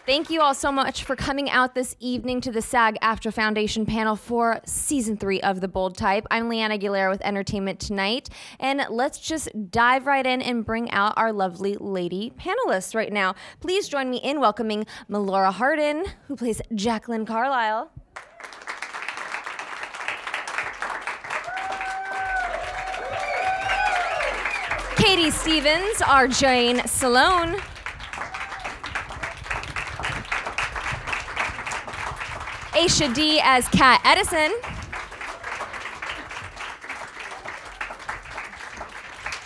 Thank you all so much for coming out this evening to the SAG-AFTRA Foundation panel for Season 3 of The Bold Type. I'm Leanne Aguilera with Entertainment Tonight, and let's just dive right in and bring out our lovely lady panelists right now. Please join me in welcoming Melora Hardin, who plays Jacqueline Carlisle. Katie Stevens, our Jane Salone. Aisha D as Kat Edison.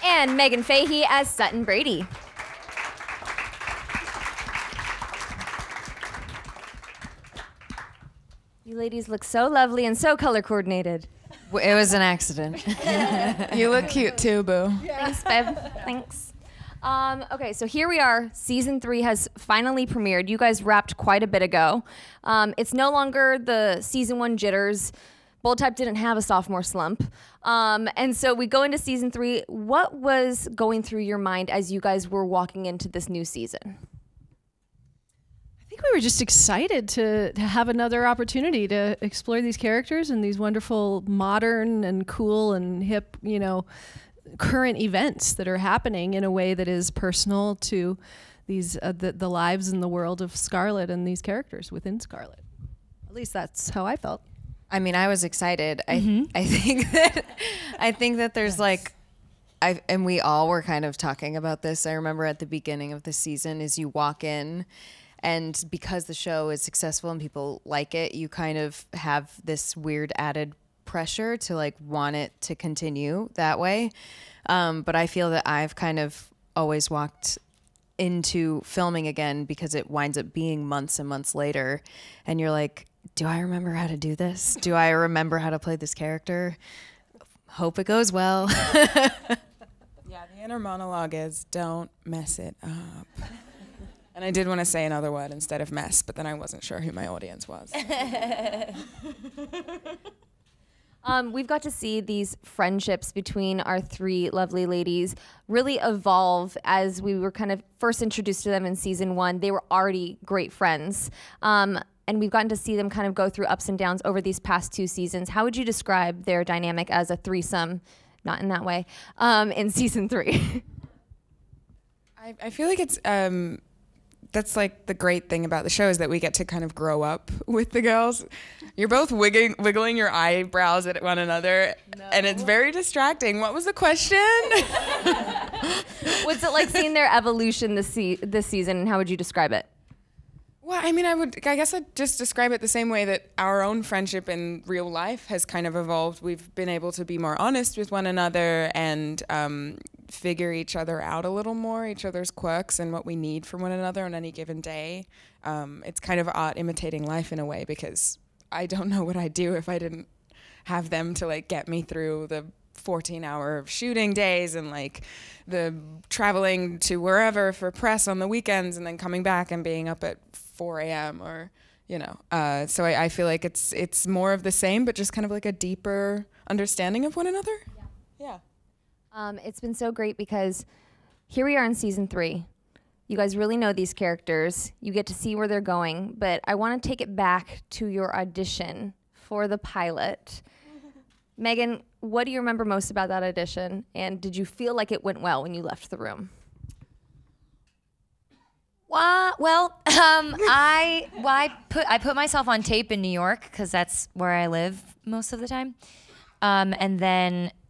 And Meghann Fahy as Sutton Brady. You ladies look so lovely and so color coordinated. It was an accident. You look cute too, boo. Thanks, babe. Thanks. Okay, so here we are. Season 3 has finally premiered. You guys wrapped quite a bit ago. It's no longer the Season 1 jitters. Bold Type didn't have a sophomore slump. And so we go into Season 3. What was going through your mind as you guys were walking into this new season? I think we were just excited to have another opportunity to explore these characters and these wonderful modern and cool and hip, you know, current events that are happening in a way that is personal to these the lives and the world of Scarlet and these characters within Scarlet. At least that's how I felt. I mean, I was excited. I think that there's like, and we all were kind of talking about this. I remember at the beginning of the season, is you walk in, and because the show is successful and people like it, you kind of have this weird added pressure to like want it to continue that way. But I feel that I've kind of always walked into filming again because it winds up being months and months later. And you're like, do I remember how to do this? Do I remember how to play this character? Hope it goes well. Yeah, the inner monologue is don't mess it up. And I did want to say another word instead of mess, but then I wasn't sure who my audience was. We've got to see these friendships between our three lovely ladies really evolve as we were kind of first introduced to them in Season 1. They were already great friends. And we've gotten to see them kind of go through ups and downs over these past 2 seasons. How would you describe their dynamic as a threesome, not in that way, in Season 3? I feel like it's that's like the great thing about the show is that we get to kind of grow up with the girls. You're both wiggling your eyebrows at one another, and it's very distracting. What was the question? What's it like seeing their evolution this season, and how would you describe it? Well, I mean, I guess I'd just describe it the same way that our own friendship in real life has kind of evolved. We've been able to be more honest with one another and figure each other out a little more, each other's quirks and what we need from one another on any given day. It's kind of art imitating life in a way, because I don't know what I'd do if I didn't have them to like get me through the 14-hour shooting days and like the traveling to wherever for press on the weekends and then coming back and being up at 4 a.m. or, you know. So I feel like it's more of the same, but just kind of like a deeper understanding of one another. Yeah. It's been so great because here we are in Season 3. You guys really know these characters. You get to see where they're going, but I want to take it back to your audition for the pilot. Meghann, what do you remember most about that audition? And did you feel like it went well when you left the room? Well, I put myself on tape in New York because that's where I live most of the time.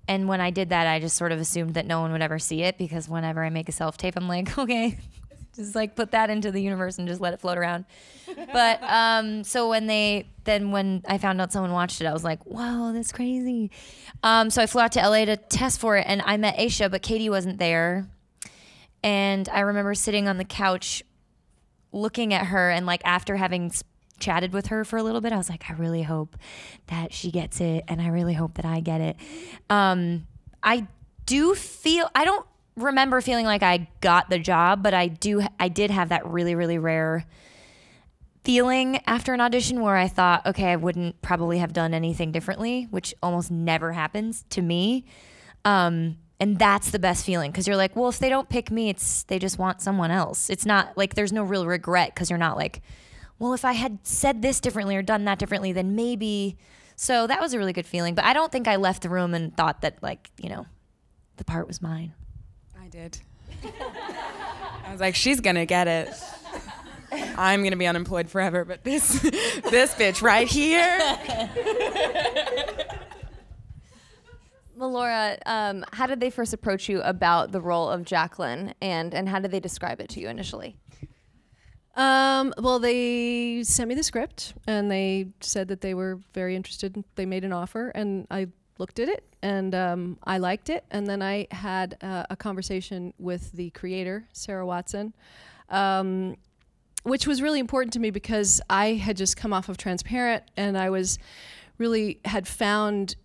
And when I did that, I just sort of assumed that no one would ever see it, because whenever I make a self-tape, I'm like, okay, just like put that into the universe and just let it float around. But so when I found out someone watched it, I was like, wow, that's crazy. So I flew out to LA to test for it, and I met Aisha, but Katie wasn't there. And I remember sitting on the couch looking at her, and like after having chatted with her for a little bit, I was like, I really hope that she gets it, and I really hope that I get it. I don't remember feeling like I got the job, but I did have that really, really rare feeling after an audition where I thought, okay, I wouldn't probably have done anything differently, which almost never happens to me. And that's the best feeling, because you're like, well, if they don't pick me, they just want someone else. It's not like there's no real regret, because you're not like, well, if I had said this differently or done that differently, then maybe. So that was a really good feeling. But I don't think I left the room and thought that, like, you know, the part was mine. I did. I was like, she's going to get it. I'm going to be unemployed forever, but this bitch right here. Melora, how did they first approach you about the role of Jacqueline, and how did they describe it to you initially? Well, they sent me the script, and they said that they were very interested. They made an offer, and I looked at it, and I liked it. And then I had a conversation with the creator, Sarah Watson, which was really important to me because I had just come off of Transparent, and I had found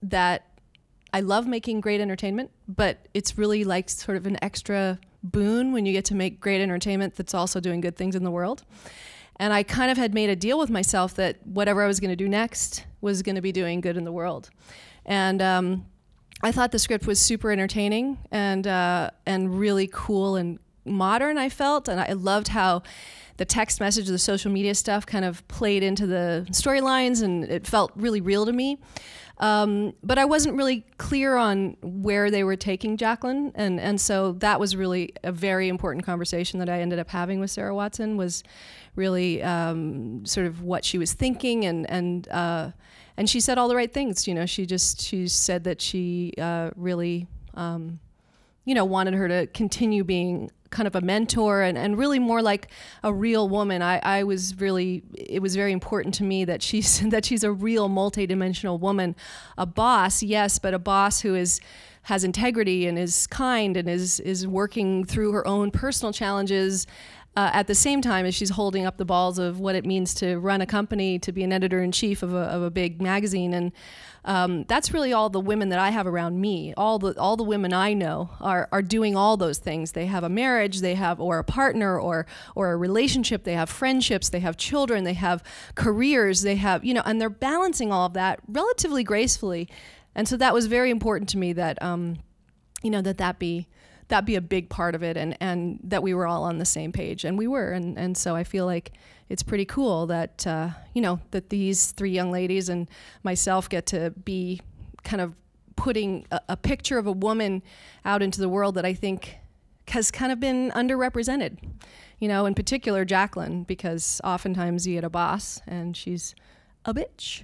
that I love making great entertainment, but it's really like sort of an extra boon when you get to make great entertainment that's also doing good things in the world. And I kind of had made a deal with myself that whatever I was going to do next was going to be doing good in the world. And I thought the script was super entertaining and really cool and modern, I felt. And I loved how the text message, the social media stuff kind of played into the storylines, and it felt really real to me. But I wasn't really clear on where they were taking Jacqueline, and so that was really a very important conversation that I ended up having with Sarah Watson, was really sort of what she was thinking, and she said all the right things. You know, she said that she really wanted her to continue being kind of a mentor and really more like a real woman. It was very important to me that she's a real multidimensional woman, a boss, yes, but a boss who has integrity and is kind and is working through her own personal challenges at the same time as she's holding up the balls of what it means to run a company, to be an editor-in-chief of a big magazine. And that's really all the women that I have around me. All the women I know are doing all those things. They have a marriage, or a partner, or a relationship. They have friendships. They have children. They have careers. They have, and they're balancing all of that relatively gracefully. And so that was very important to me that, that be a big part of it, and that we were all on the same page, and we were. And so I feel like it's pretty cool that that these three young ladies and myself get to be kind of putting a picture of a woman out into the world that I think has kind of been underrepresented. In particular Jacqueline, because oftentimes you get a boss and she's a bitch,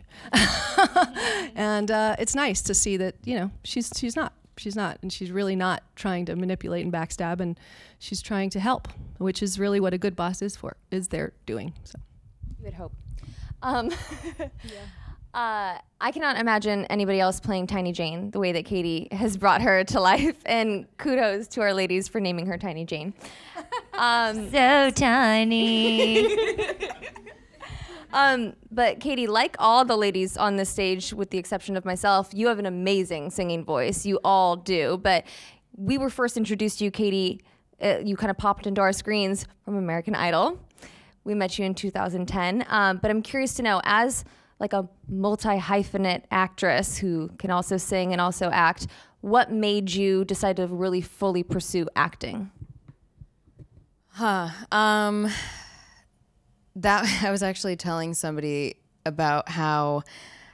and it's nice to see that she's not. She's not, and she's really not trying to manipulate and backstab, and she's trying to help, which is really what a good boss is there doing. So, you would hope. I cannot imagine anybody else playing Tiny Jane the way that Katie has brought her to life, and kudos to our ladies for naming her Tiny Jane. So tiny. But Katie, like all the ladies on this stage, with the exception of myself, you have an amazing singing voice. You all do. But we were first introduced to you, Katie. You kind of popped into our screens from American Idol. We met you in 2010. But I'm curious to know, as like a multi-hyphenate actress who can also sing and also act, what made you decide to really fully pursue acting? That I was actually telling somebody about how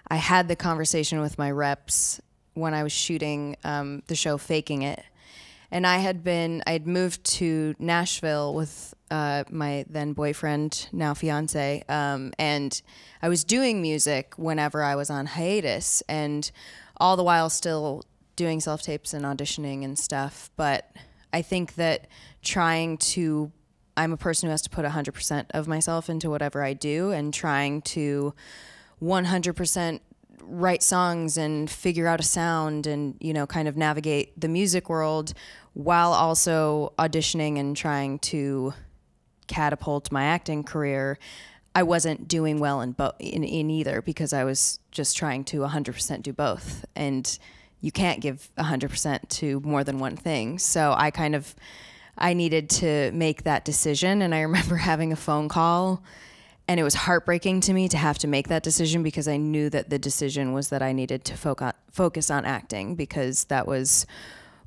I had the conversation with my reps when I was shooting the show Faking It. And I'd moved to Nashville with my then boyfriend, now fiance, and I was doing music whenever I was on hiatus, and all the while still doing self-tapes and auditioning and stuff. But I think that I'm a person who has to put 100% of myself into whatever I do, and trying to 100% write songs and figure out a sound and, kind of navigate the music world while also auditioning and trying to catapult my acting career. I wasn't doing well in either, because I was just trying to 100% do both. And you can't give 100% to more than one thing. So I needed to make that decision, and I remember having a phone call, and it was heartbreaking to me to have to make that decision, because I knew that the decision was that I needed to focus on acting, because that was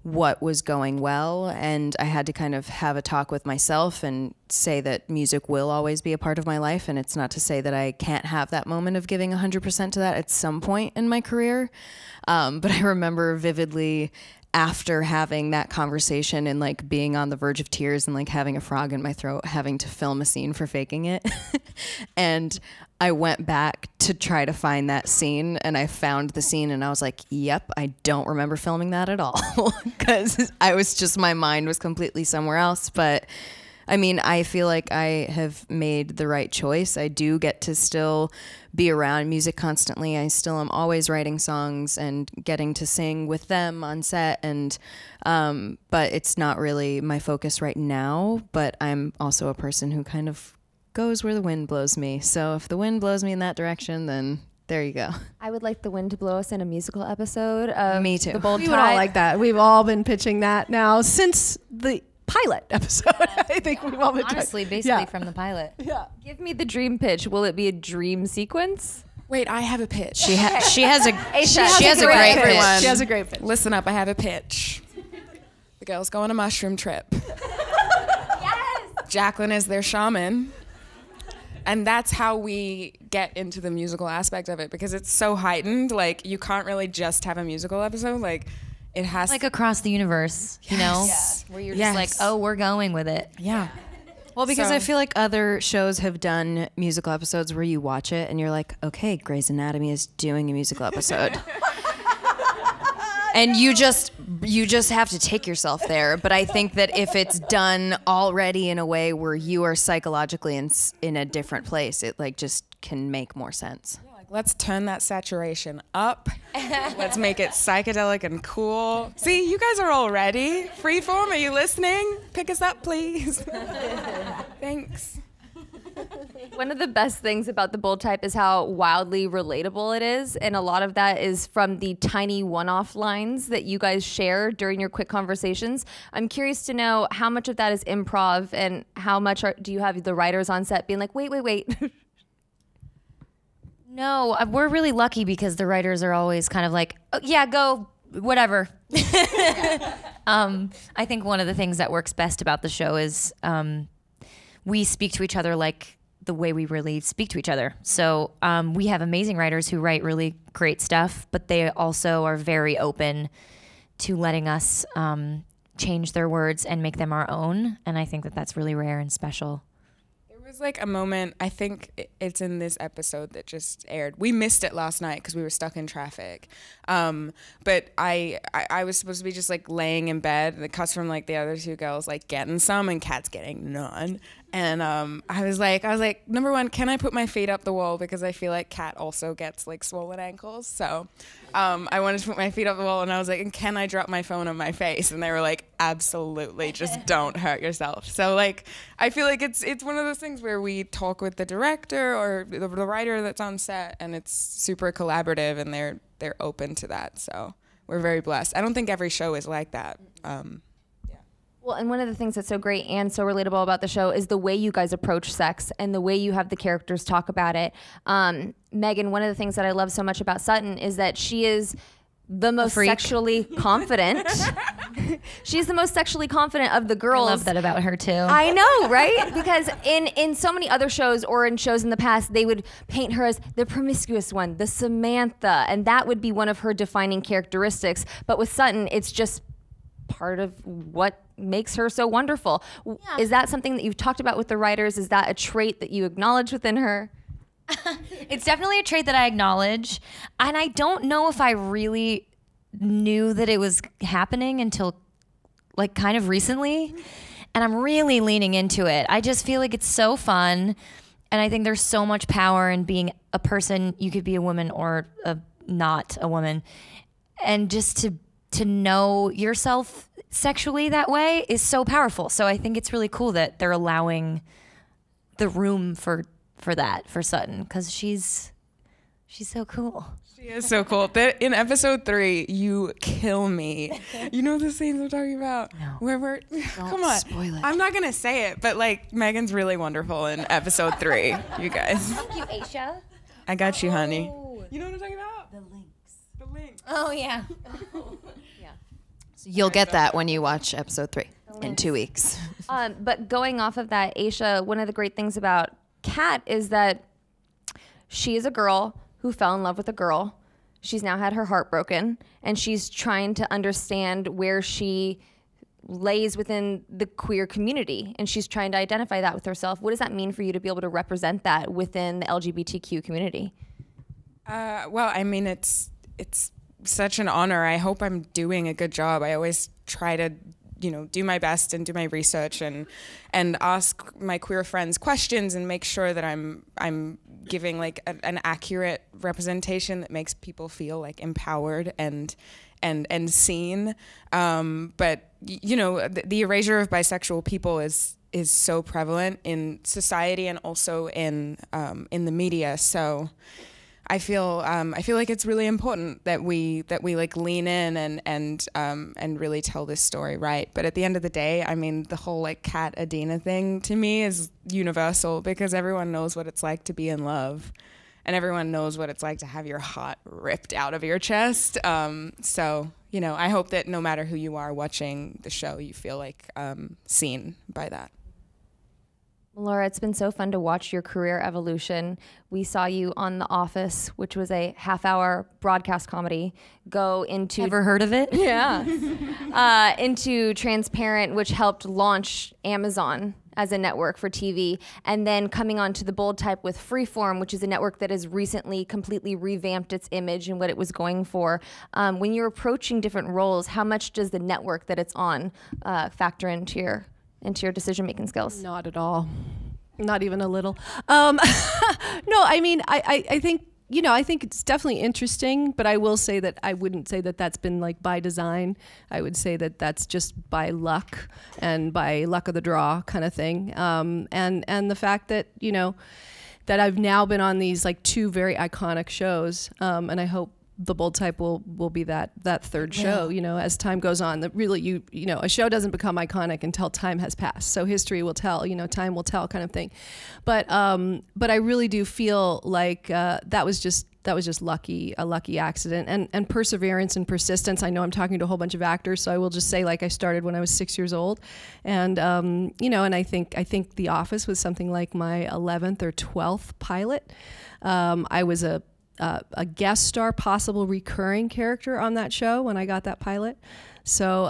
what was going well, and I had to kind of have a talk with myself and say that music will always be a part of my life, and it's not to say that I can't have that moment of giving 100% to that at some point in my career. But I remember vividly after having that conversation and like being on the verge of tears and like having a frog in my throat, having to film a scene for Faking It. And I went back to try to find that scene, and I found the scene, and I was like, yep, I don't remember filming that at all, because my mind was completely somewhere else. But I mean, I feel like I have made the right choice. I do get to still be around music constantly. I still am always writing songs and getting to sing with them on set, and but it's not really my focus right now. But I'm also a person who kind of goes where the wind blows me. So if the wind blows me in that direction, then there you go. I would like the wind to blow us in a musical episode of Me too. The Bold We Type. would all like that. We've all been pitching that now since the pilot episode. I think we've all been Honestly, basically from the pilot. Yeah. Give me the dream pitch. Will it be a dream sequence? Wait, I have a pitch. She has a Aisha, great pitch. pitch. She has a great pitch. Listen up, I have a pitch. The girls go on a mushroom trip. Yes. Jacqueline is their shaman. And that's how we get into the musical aspect of it, because it's so heightened. Like, you can't really just have a musical episode. Like, it has Like across the universe, you know? Where you're just like, oh, we're going with it. Yeah. Well, because So- I feel like other shows have done musical episodes where you watch it and you're like, okay, Grey's Anatomy is doing a musical episode. And you just have to take yourself there. But I think that if it's done already in a way where you are psychologically in a different place, it like just can make more sense. Like, let's turn that saturation up. Let's make it psychedelic and cool. See, you guys are all ready. Freeform, are you listening? Pick us up, please. Thanks. One of the best things about The Bold Type is how wildly relatable it is. And a lot of that is from the tiny one-off lines that you guys share during your quick conversations. I'm curious to know how much of that is improv, and how much do you have the writers on set being like, wait. No, we're really lucky because the writers are always kind of like, oh, yeah, go, whatever. I think one of the things that works best about the show is we speak to each other like the way we really speak to each other. So we have amazing writers who write really great stuff, but they also are very open to letting us change their words and make them our own. And I think that that's really rare and special. There was like a moment, I think it's in this episode that just aired. We missed it last night because we were stuck in traffic. But I was supposed to be just like laying in bed. The cuts from like the other two girls like getting some, and Kat's getting none. And I was like, number one, can I put my feet up the wall? Because I feel like Kat also gets like swollen ankles. So I wanted to put my feet up the wall, and I was like, and can I drop my phone on my face? And they were like, absolutely, just don't hurt yourself. So like, I feel like it's one of those things where we talk with the director or the writer that's on set, and it's super collaborative, and they're open to that. So we're very blessed. I don't think every show is like that. Well, and one of the things that's so great and so relatable about the show is the way you guys approach sex and the way you have the characters talk about it. Meghann, one of the things that I love so much about Sutton is that she is the most sexually confident. She's the most sexually confident of the girls. I love that about her too. I know, right? Because in so many other shows or in shows in the past, they would paint her as the promiscuous one, the Samantha, and that would be one of her defining characteristics. But with Sutton, it's just part of what makes her so wonderful. Yeah. Is that something that you've talked about with the writers? Is that a trait that you acknowledge within her? It's definitely a trait that I acknowledge. And I don't know if I really knew that it was happening until like kind of recently. And I'm really leaning into it. I just feel like it's so fun. And I think there's so much power in being a person. You could be a woman or not a woman. And just to know yourself sexually that way is so powerful. So I think it's really cool that they're allowing the room for that for Sutton, because she's so cool. She is so cool. In episode 3, you kill me. You know the scenes I'm talking about? No. Where we're come on. spoil it. I'm not gonna say it, but like Megan's really wonderful in episode 3. You guys. Thank you, Aisha. I got you, honey. You know what I'm talking about? The links. The link. Oh, yeah. So you'll get that when you watch episode 3 in 2 weeks. But going off of that, Aisha, one of the great things about Kat is that she is a girl who fell in love with a girl. She's now had her heart broken, and she's trying to understand where she lays within the queer community, and she's trying to identify that with herself. What does that mean for you to be able to represent that within the LGBTQ community? Well, I mean, it's such an honor. I hope I'm doing a good job. I always try to, do my best and do my research and ask my queer friends questions and make sure that I'm giving like an accurate representation that makes people feel like empowered and seen. But the erasure of bisexual people is so prevalent in society and also in the media. So I feel like it's really important that we like lean in and really tell this story right. But at the end of the day, I mean, the whole like Kat Adina thing to me is universal because everyone knows what it's like to be in love, and everyone knows what it's like to have your heart ripped out of your chest. So I hope that no matter who you are watching the show, you feel like seen by that. Melora, it's been so fun to watch your career evolution. We saw you on The Office, which was a half-hour broadcast comedy, go into... Ever heard of it? Yeah. Into Transparent, which helped launch Amazon as a network for TV, and then coming on to The Bold Type with Freeform, which is a network that has recently completely revamped its image and what it was going for. When you're approaching different roles, how much does the network that it's on factor into your decision-making skills? Not at all. Not even a little. No, I mean, I think, I think it's definitely interesting, but I will say that I wouldn't say that that's been like by design. I would say that that's just by luck and by luck of the draw kind of thing. And the fact that, that I've now been on these like 2 very iconic shows, and I hope The Bold Type will be that third show, as time goes on. That really, a show doesn't become iconic until time has passed. So history will tell, time will tell, kind of thing. But I really do feel like that was just a lucky accident, and perseverance and persistence. I know I'm talking to a whole bunch of actors, so I will just say, like, I started when I was 6 years old, and and I think The Office was something like my 11th or 12th pilot. I was a guest star, possible recurring character on that show when I got that pilot. So,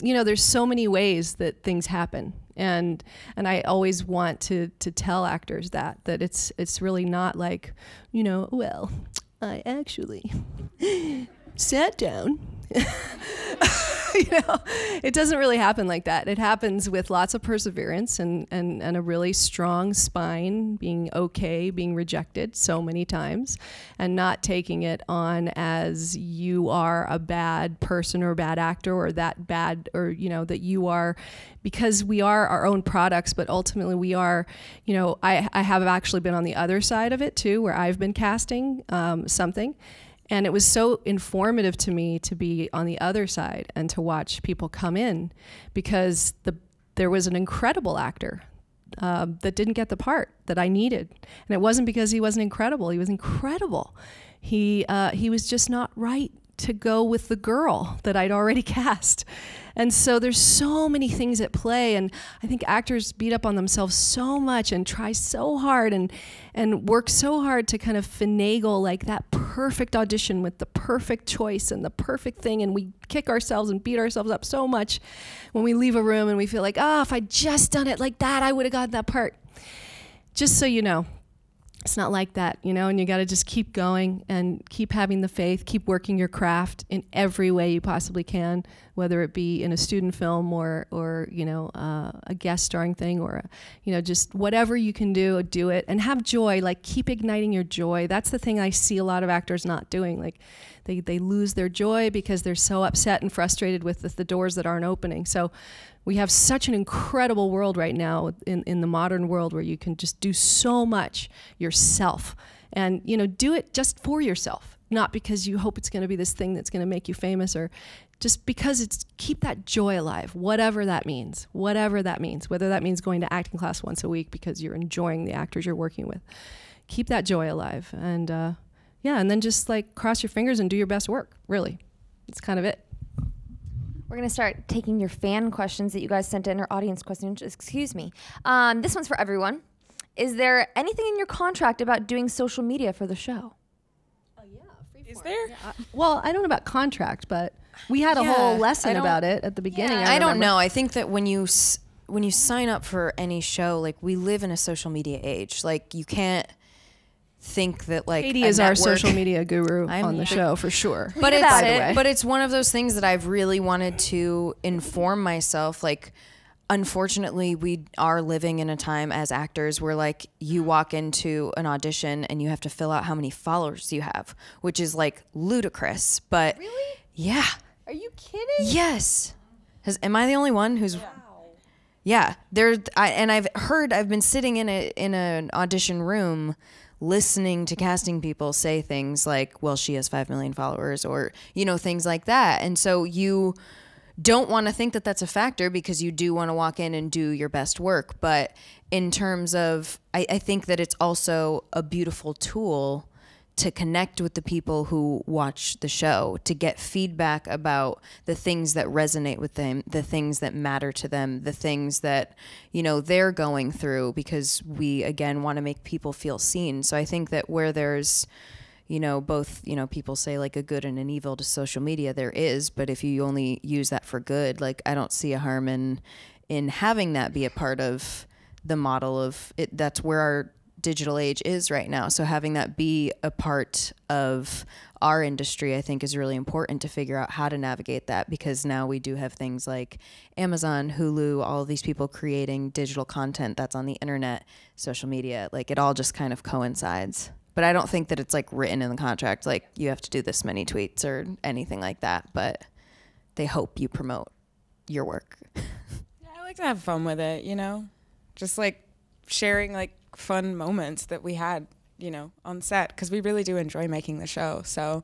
there's so many ways that things happen. And I always want to tell actors that it's really not like, well, I actually sat down. It doesn't really happen like that. It happens with lots of perseverance and a really strong spine, being okay, being rejected so many times, and not taking it on as you are a bad person or a bad actor or that bad, or, that you are, because we are our own products, but ultimately we are, I have actually been on the other side of it too, where I've been casting something. And it was so informative to me to be on the other side and to watch people come in, because there was an incredible actor that didn't get the part that I needed. And it wasn't because he wasn't incredible. He was incredible. He was just not right to go with the girl that I'd already cast. And so there's so many things at play, and I think actors beat up on themselves so much and try so hard and work so hard to kind of finagle like that perfect audition with the perfect choice and the perfect thing, and we kick ourselves and beat ourselves up so much when we leave a room and we feel like, if I'd just done it like that, I would have gotten that part. Just so you know, it's not like that, and you got to just keep going and keep having the faith, keep working your craft in every way you possibly can, whether it be in a student film or a guest starring thing, or just whatever you can do it, and have joy. Like, keep igniting your joy. That's the thing I see a lot of actors not doing. Like, they lose their joy because they're so upset and frustrated with the doors that aren't opening. So we have such an incredible world right now in the modern world, where you can just do so much yourself, and do it just for yourself, not because you hope it's going to be this thing that's going to make you famous, or just because keep that joy alive, whatever that means, whether that means going to acting class once a week because you're enjoying the actors you're working with. Keep that joy alive, and and then just like cross your fingers and do your best work. Really, it's kind of it. We're going to start taking your fan questions that you guys sent in, or audience questions, excuse me. This one's for everyone. Is there anything in your contract about doing social media for the show? Is there? Well, I don't know about contract, but we had a whole lesson about it at the beginning. I don't know. I think that when you sign up for any show, like, we live in a social media age. Like, you can't think that, like, Katie is our social media guru on the show for sure. But it's one of those things that I've really wanted to inform myself. Like, unfortunately, we are living in a time as actors where, like, you walk into an audition and you have to fill out how many followers you have, which is, like, ludicrous. But really? Yeah. Are you kidding? Yes. Am I the only one who's? Yeah. I've been sitting in an audition room, listening to casting people say things like, well, she has 5 million followers, or, you know, things like that. And so you don't want to think that that's a factor, because you do want to walk in and do your best work. But in terms of, I think that it's also a beautiful tool to connect with the people who watch the show, to get feedback about the things that resonate with them, the things that matter to them, the things that, you know, they're going through, because we, again, want to make people feel seen. So I think that where there's, you know, both, you know, people say, like, a good and an evil to social media, there is, but if you only use that for good, like, I don't see a harm in having that be a part of the model of it. That's where our digital age is right now. So having that be a part of our industry, I think, is really important to figure out how to navigate that, because now we do have things like Amazon, Hulu, all of these people creating digital content that's on the internet, social media, like, it all just kind of coincides. But I don't think that it's, like, written in the contract, like, you have to do this many tweets or anything like that, but they hope you promote your work. Yeah, I like to have fun with it, you know, just, like, sharing, like, fun moments that we had, you know, on set, because we really do enjoy making the show. So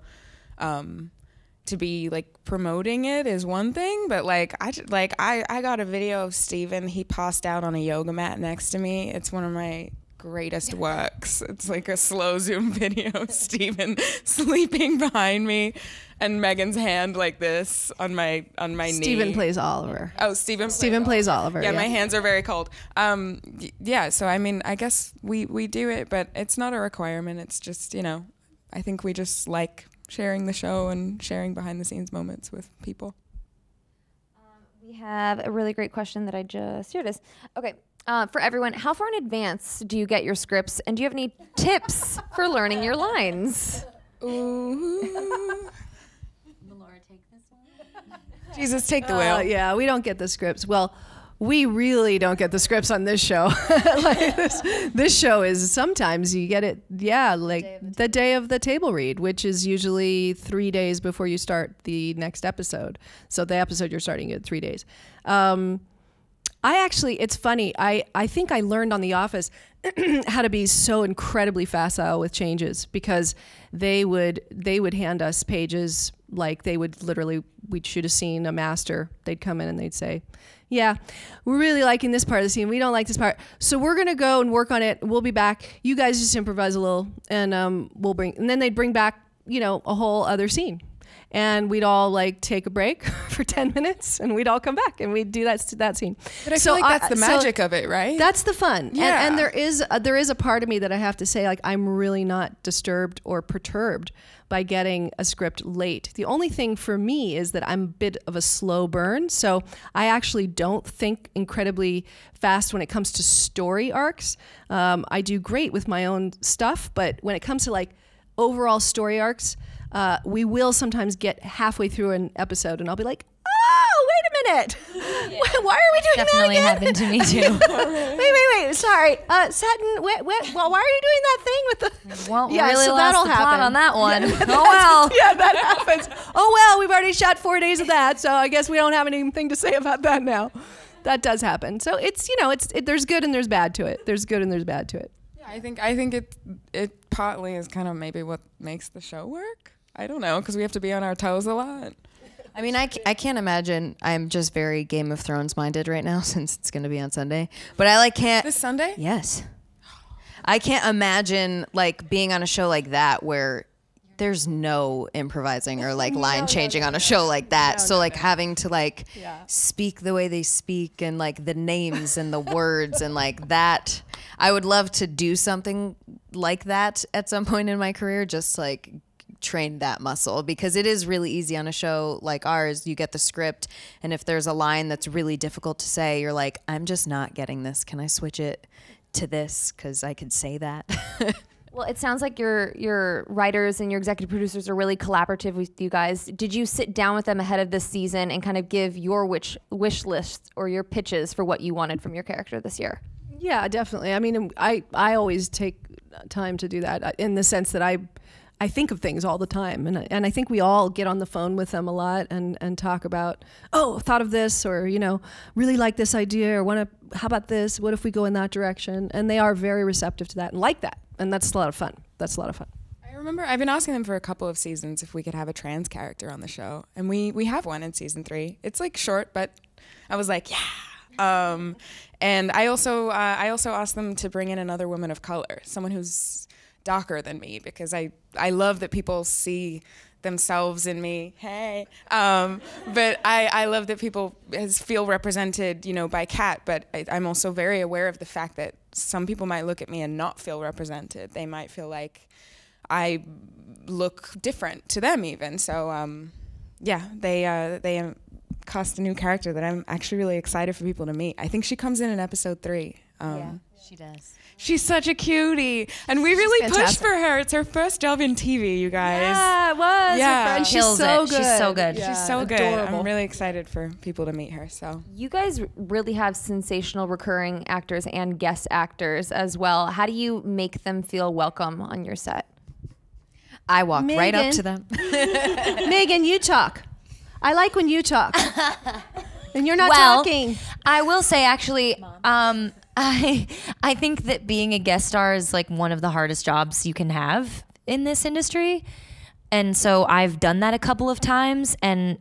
to be, like, promoting it is one thing, but, like, I got a video of Steven. He passed out on a yoga mat next to me. It's one of my greatest works. It's like a slow zoom video of Steven sleeping behind me, and Megan's hand like this on my knee. Steven plays Oliver. Oh, Steven plays Oliver. Yeah, my hands are very cold. Yeah, so I mean, I guess we do it, but it's not a requirement. It's just, you know, I think we just like sharing the show and sharing behind the scenes moments with people. We have a really great question that here it is. Okay. For everyone, how far in advance do you get your scripts, and do you have any tips for learning your lines? Ooh. Melora, take this one. Jesus, take the wheel. Yeah, we don't get the scripts. Well, we really don't get the scripts on this show. Like, this show is sometimes you get it, like the day of the table read, which is usually 3 days before you start the next episode. So the episode you're starting at 3 days. It's funny. I think I learned on The Office how to be so incredibly facile with changes, because they would hand us pages, like, we'd shoot a scene, a master, they'd come in and they'd say, yeah, we're really liking this part of the scene, we don't like this part, so we're gonna go and work on it, we'll be back, you guys just improvise a little, and and then they'd bring back, you know, a whole other scene. And we'd all, like, take a break for 10 minutes, and we'd all come back, and we'd do that scene. But I feel like that's the magic of it, right? That's the fun. Yeah. And there is a part of me that I have to say, like, I'm really not disturbed or perturbed by getting a script late. The only thing for me is that I'm a bit of a slow burn, so I actually don't think incredibly fast when it comes to story arcs. I do great with my own stuff, but when it comes to, like, overall story arcs, we will sometimes get halfway through an episode and I'll be like, oh, wait a minute. Yeah. Why are we doing Definitely that again? happened to me too. wait. Sorry. Sutton, well, why are you doing that thing with the... Well, Yeah, really so lost that'll the plot happen. on that one. Oh, well. Yeah, that happens. Oh, well, we've already shot 4 days of that, so I guess we don't have anything to say about that now. That does happen. So it's, you know, there's good and there's bad to it. There's good and there's bad to it. Yeah, I think it partly is kind of maybe what makes the show work. I don't know, because we have to be on our toes a lot. I mean, I can't imagine. I'm just very Game of Thrones minded right now, since it's going to be on Sunday. But I can't. This Sunday? Yes. I can't imagine, like, being on a show like that where there's no improvising or like line changing on a show like that. So like having to like speak the way they speak and like the names and the words and like that. I would love to do something like that at some point in my career, just like train that muscle, because it is really easy on a show like ours. You get the script, and if there's a line that's really difficult to say, you're like, I'm just not getting this. Can I switch it to this? Because I could say that. Well, it sounds like your writers and your executive producers are really collaborative with you guys. Did you sit down with them ahead of this season and kind of give your wish list or your pitches for what you wanted from your character this year? Yeah, definitely. I mean, I always take time to do that in the sense that I think of things all the time. And I think we all get on the phone with them a lot and talk about, oh, thought of this, or, you know, really like this idea, or how about this? What if we go in that direction? And they are very receptive to that and like that. And that's a lot of fun. I remember I've been asking them for a couple of seasons if we could have a trans character on the show. And we have one in season 3. It's like short, but I was like, yeah. And I also asked them to bring in another woman of color, someone who's darker than me, because I love that people see themselves in me. Hey. But I love that people feel represented, you know, by Kat, but I'm also very aware of the fact that some people might look at me and not feel represented. They might feel like I look different to them even. So, yeah, they cast a new character that I'm actually really excited for people to meet. I think she comes in episode 3. Yeah, she does. She's such a cutie, and we really pushed for her. It's her first job in TV, you guys. Yeah, it was. Yeah. She's Kills so it. good. She's so good. Yeah, She's so good. adorable. I'm really excited for people to meet her. So You guys really have sensational recurring actors and guest actors as well. How do you make them feel welcome on your set? I walk right up Meghann. to them. Meghann, you talk. I like when you talk. And you're not Well, talking. I will say, actually, I think that being a guest star is like one of the hardest jobs you can have in this industry. And so I've done that a couple of times, and,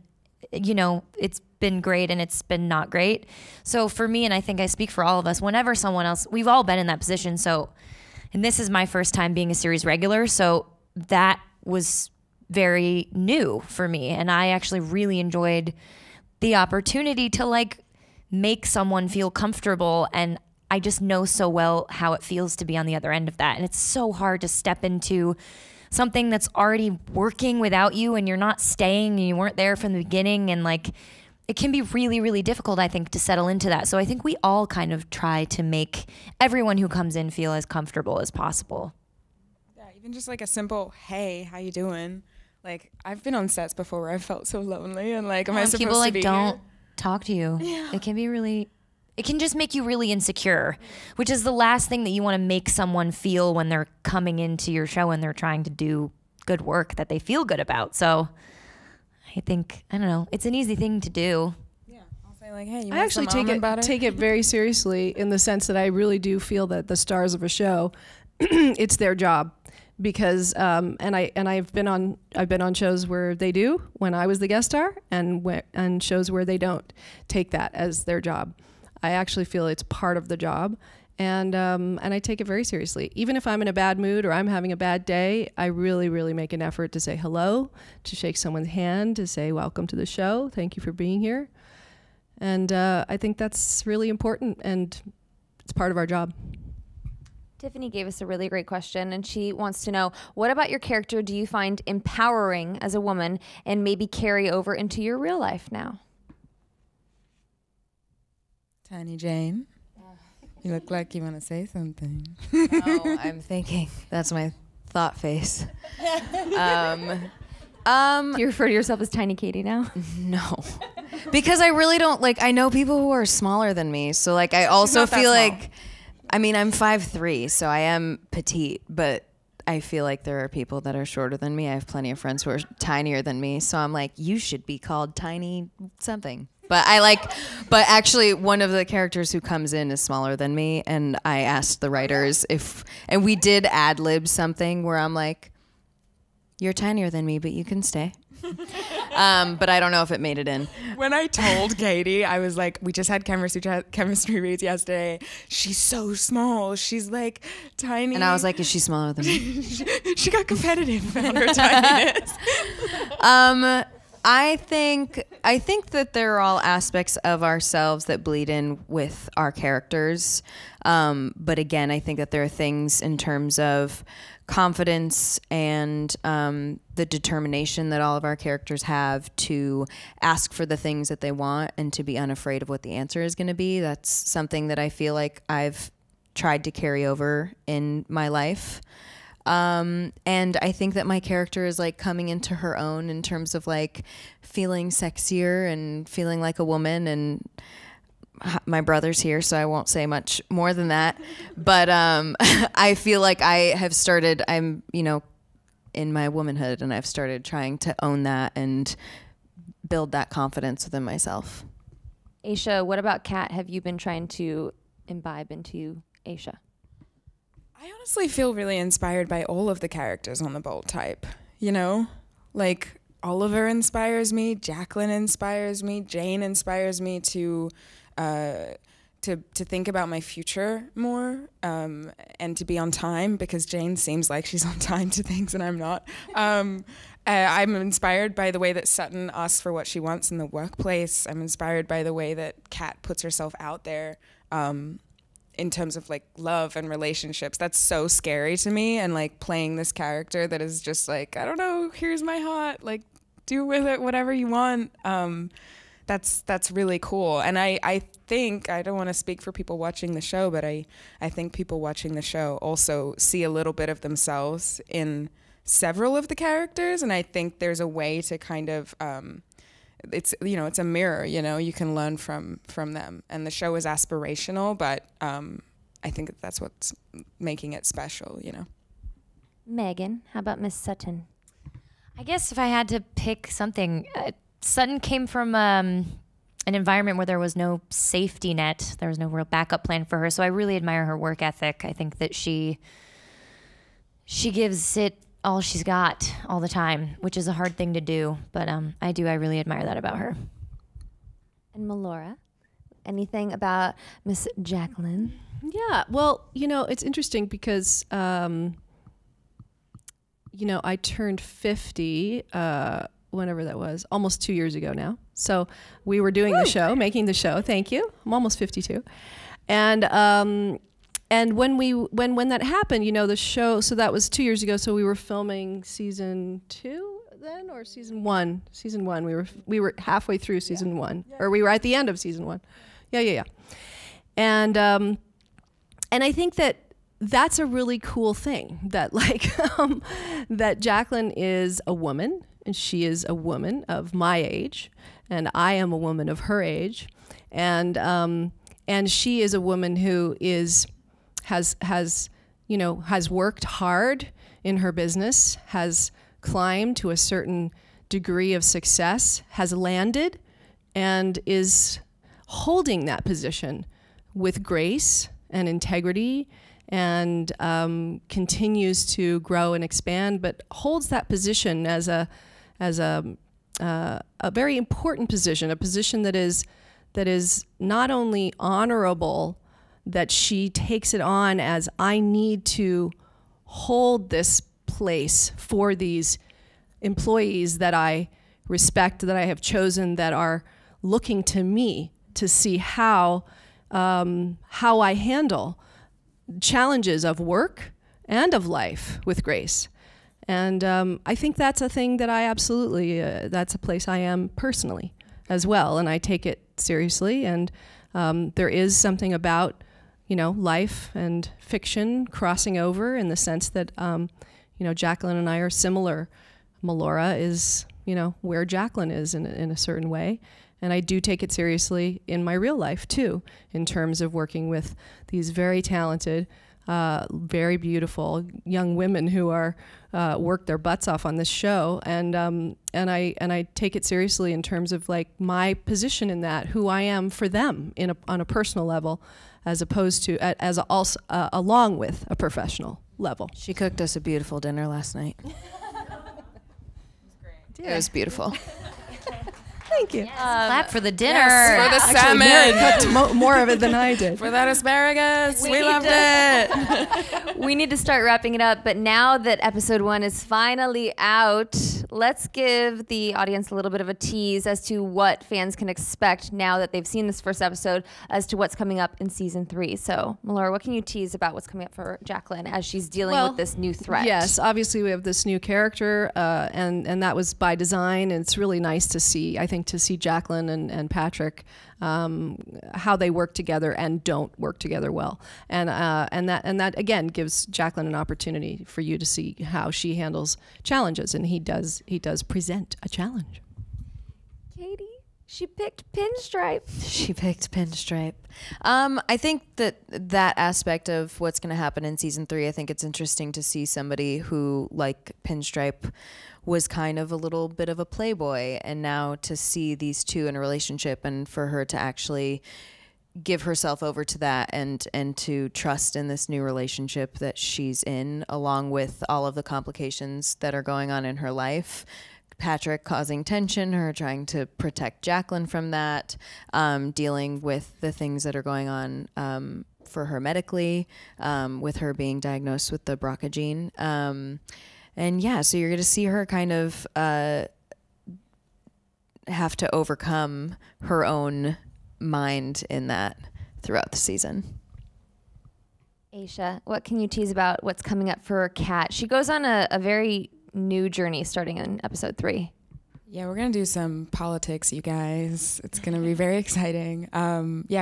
you know, it's been great and it's been not great. So for me, and I think I speak for all of us, whenever someone else, we've all been in that position. So, and this is my first time being a series regular. So that was very new for me. And I actually really enjoyed the opportunity to like make someone feel comfortable. And I just know so well how it feels to be on the other end of that. And it's so hard to step into something that's already working without you, and you're not staying, and you weren't there from the beginning. And like, it can be really, really difficult, I think, to settle into that. So I think we all kind of try to make everyone who comes in feel as comfortable as possible. yeah, even just like a simple, hey, how you doing? Like, I've been on sets before where I felt so lonely and like, am I When supposed people to like be don't here? talk to you, it can be really, it can just make you really insecure, which is the last thing that you want to make someone feel when they're coming into your show and they're trying to do good work that they feel good about. So I think, I don't know, it's an easy thing to do. Yeah, I'll say like, hey, you I want actually some almond butter? take it very seriously in the sense that I really do feel that the stars of a show, it's their job, because I've been on shows where they do when I was the guest star, and shows where they don't take that as their job. I actually feel it's part of the job, and I take it very seriously. Even if I'm in a bad mood or I'm having a bad day, I really, really make an effort to say hello, to shake someone's hand, to say welcome to the show, thank you for being here. And I think that's really important, and it's part of our job. Tiffany gave us a really great question, and she wants to know, what about your character do you find empowering as a woman and maybe carry over into your real life now? Tiny Jane, you look like you want to say something. Oh, I'm thinking. That's my thought face. Do you refer to yourself as Tiny Katie now? No. Because I really don't, like, I know people who are smaller than me. So, like, I also not that feel small. like, I mean, I'm 5'3", so I am petite, but I feel like there are people that are shorter than me. I have plenty of friends who are tinier than me. So I'm like, you should be called Tiny something. But but actually one of the characters who comes in is smaller than me. And I asked the writers and we did ad-lib something where I'm like, you're tinier than me, but you can stay. But I don't know if it made it in. When I told Katie, I was like, we just had chemistry reads yesterday. She's so small. She's like tiny. And I was like, is she smaller than me? She got competitive about her tininess. I think that there are all aspects of ourselves that bleed in with our characters. But again, I think that there are things in terms of confidence and the determination that all of our characters have to ask for the things that they want and to be unafraid of what the answer is going to be. That's something that I feel like I've tried to carry over in my life. And I think that my character is like coming into her own in terms of like feeling sexier and feeling like a woman. And my brother's here, so I won't say much more than that. But I feel like I'm, in my womanhood, and I've started trying to own that and build that confidence within myself. Aisha, what about Kat? Have you been trying to imbibe into Aisha? I honestly feel really inspired by all of the characters on The Bold Type, Like, Oliver inspires me, Jacqueline inspires me, Jane inspires me to think about my future more, and to be on time, because Jane seems like she's on time to things and I'm not. I'm inspired by the way that Sutton asks for what she wants in the workplace. I'm inspired by the way that Kat puts herself out there, in terms of like love and relationships. That's so scary to me, and like playing this character that is just like, I don't know, here's my heart, like do with it whatever you want. That's really cool. And I think, I don't want to speak for people watching the show, but I think people watching the show also see a little bit of themselves in several of the characters, and I think there's a way to kind of it's a mirror, you can learn from them, and the show is aspirational, but I think that's what's making it special. Meghann, how about Miss Sutton? I guess if I had to pick something, Sutton came from an environment where there was no safety net. There was no real backup plan for her. So I really admire her work ethic. I think that she gives it all she's got all the time, which is a hard thing to do. But I really admire that about her. And Melora, anything about Miss Jacqueline? Yeah, well, it's interesting because, I turned 50, whenever that was, almost 2 years ago now. So we were doing the show, making the show. Thank you. I'm almost 52. And when that happened, the show, so that was 2 years ago. So we were filming season 2 then, or season 1? Season 1. We were halfway through season 1, or we were at the end of season 1. Yeah. And I think that's a really cool thing, that that Jacqueline is a woman, and she is a woman of my age, and I am a woman of her age, and she is a woman who has worked hard in her business, has climbed to a certain degree of success, has landed, and is holding that position with grace and integrity, and continues to grow and expand, but holds that position as a very important position, a position that is not only honorable, that she takes it on as, I need to hold this place for these employees that I respect, that I have chosen, that are looking to me to see how I handle challenges of work and of life with grace. And I think that's a thing that I absolutely, that's a place I am personally as well, and I take it seriously. And there is something about life and fiction crossing over, in the sense that, Jacqueline and I are similar. Melora is, where Jacqueline is in a certain way. And I do take it seriously in my real life too, in terms of working with these very talented, very beautiful young women who are work their butts off on this show. And I take it seriously in terms of like my position in that, who I am for them on a personal level, as opposed to along with a professional level. She cooked us a beautiful dinner last night. It was beautiful. Thank you. Clap for the dinner. For the Actually, Mary salmon. cut more of it than I did. For that asparagus. We loved it. We need to start wrapping it up, but now that episode 1 is finally out, let's give the audience a little bit of a tease as to what fans can expect now that they've seen this first episode as to what's coming up in season 3. So, Melora, what can you tease about what's coming up for Jacqueline as she's dealing with this new threat? Yes, obviously we have this new character, and that was by design. And it's really nice to see, I think, to see Jacqueline and Patrick, how they work together and don't work together well, and that again gives Jacqueline an opportunity for you to see how she handles challenges, and he does present a challenge. Katie, she picked Pinstripe. She picked Pinstripe. I think that aspect of what's going to happen in season 3, I think it's interesting to see somebody who, like Pinstripe, was kind of a little bit of a playboy, and now to see these two in a relationship and for her to actually give herself over to that and to trust in this new relationship that she's in, along with all of the complications that are going on in her life. Patrick causing tension, her trying to protect Jacqueline from that, dealing with the things that are going on for her medically, with her being diagnosed with the BRCA gene. And yeah, so you're going to see her kind of have to overcome her own mind in that throughout the season. Aisha, what can you tease about what's coming up for Kat? She goes on a very new journey starting in episode 3. Yeah, we're going to do some politics, you guys. It's going to be very exciting.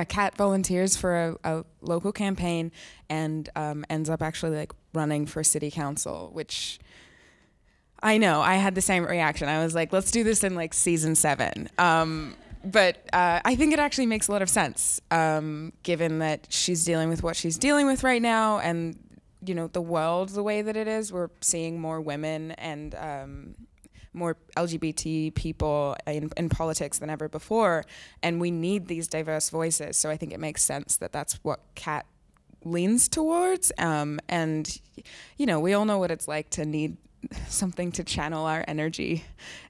Kat volunteers for a local campaign and ends up actually like running for city council, which I know I had the same reaction. I was like, let's do this in like season 7. But I think it actually makes a lot of sense, given that she's dealing with what she's dealing with right now, and you know, the world the way that it is. We're seeing more women and more LGBT people in politics than ever before, and we need these diverse voices. So I think it makes sense that that's what Kat leans towards. And you know, we all know what it's like to need something to channel our energy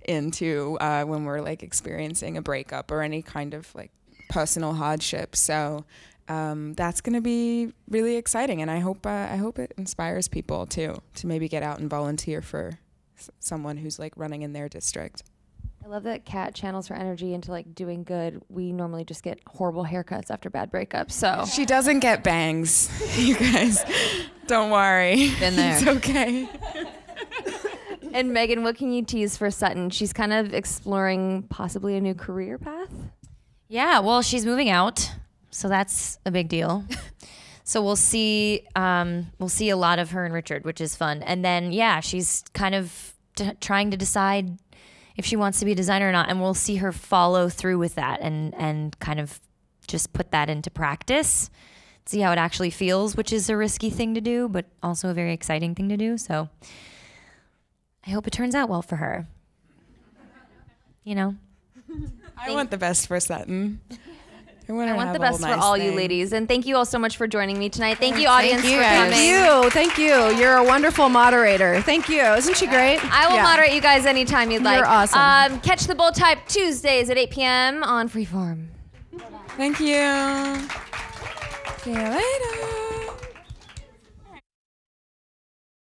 into when we're like experiencing a breakup or any kind of like personal hardship. So that's going to be really exciting, and I hope it inspires people too to maybe get out and volunteer for someone who's like running in their district. I love that Kat channels her energy into like doing good. We normally just get horrible haircuts after bad breakups. So she doesn't get bangs, you guys. Don't worry. Been there. It's okay. And Meghann, what can you tease for Sutton? She's kind of exploring possibly a new career path. Yeah, well, she's moving out, so that's a big deal. So we'll see a lot of her and Richard, which is fun. And then yeah, she's kind of trying to decide if she wants to be a designer or not, and we'll see her follow through with that and kind of just put that into practice, see how it actually feels, which is a risky thing to do, but also a very exciting thing to do. So I hope it turns out well for her. You know? I want the best for Sutton. I want the best for all you ladies. And thank you all so much for joining me tonight. Thank you, audience, you for guys. coming. Thank you. You're a wonderful moderator. Thank you. Isn't she great? I will moderate you guys anytime you'd like. You're awesome. Catch the Bold Type Tuesdays at 8 p.m. on Freeform. Thank you. See you later.